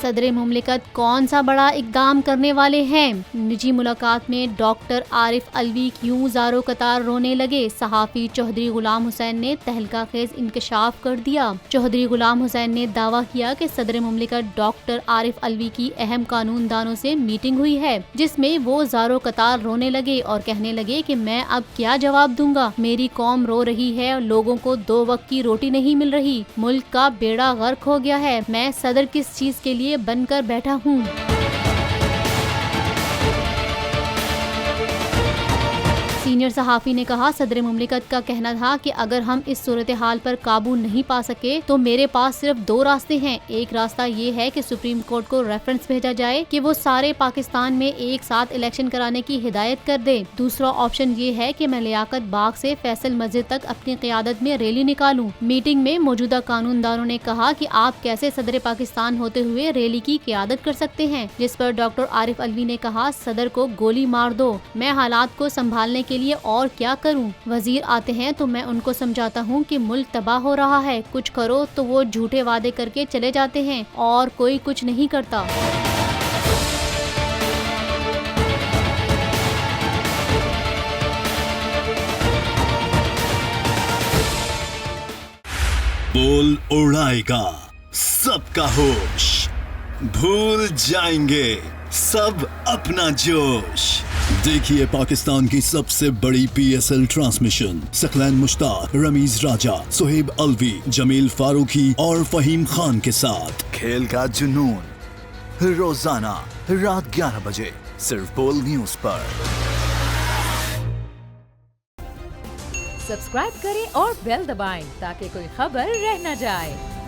सदर मुमलिकत कौन सा बड़ा इकदाम करने वाले हैं? निजी मुलाकात में डॉक्टर आरिफ अलवी क्यों ज़ारो कतार रोने लगे? सहाफ़ी चौधरी गुलाम हुसैन ने तहलका खेज इंकशाफ कर दिया। चौधरी गुलाम हुसैन ने दावा किया कि सदर मुमलिकत डॉक्टर आरिफ अलवी की अहम कानूनदानों से मीटिंग हुई है, जिसमें वो ज़ारो कतार रोने लगे और कहने लगे कि मैं अब क्या जवाब दूंगा, मेरी कौम रो रही है, लोगों को 2 वक्त की रोटी नहीं मिल रही, मुल्क का बेड़ा गर्क हो गया है, मैं सदर किस चीज के लिए बनकर बैठा हूँ। सीनियर सहाफ़ी ने कहा, सदर मुमलिकत का कहना था कि अगर हम इस सूरत हाल पर काबू नहीं पा सके तो मेरे पास सिर्फ 2 रास्ते हैं। एक रास्ता ये है कि सुप्रीम कोर्ट को रेफरेंस भेजा जाए कि वो सारे पाकिस्तान में एक साथ इलेक्शन कराने की हिदायत कर दे। दूसरा ऑप्शन ये है कि मैं लियाकत बाग से फैसल मस्जिद तक अपनी क़यादत में रैली निकालूं। मीटिंग में मौजूदा कानूनदानों ने कहा कि आप कैसे सदर पाकिस्तान होते हुए रैली की क़यादत कर सकते हैं, जिस पर डॉक्टर आरिफ अलवी ने कहा, सदर को गोली मार दो, मैं हालात को संभालने के लिए और क्या करूं? वजीर आते हैं तो मैं उनको समझाता हूं कि मुल्क तबाह हो रहा है, कुछ करो, तो वो झूठे वादे करके चले जाते हैं और कोई कुछ नहीं करता। बोल उड़ाएगा सबका होश, भूल जाएंगे सब अपना जोश। देखिए पाकिस्तान की सबसे बड़ी PSL ट्रांसमिशन सकलैन मुश्ताक, रमीज राजा, सुहेब अलवी, जमील फारूकी और फहीम खान के साथ खेल का जुनून रोजाना रात 11 बजे सिर्फ बोल न्यूज पर। सब्सक्राइब करें और बेल दबाएं ताकि कोई खबर रह न जाए।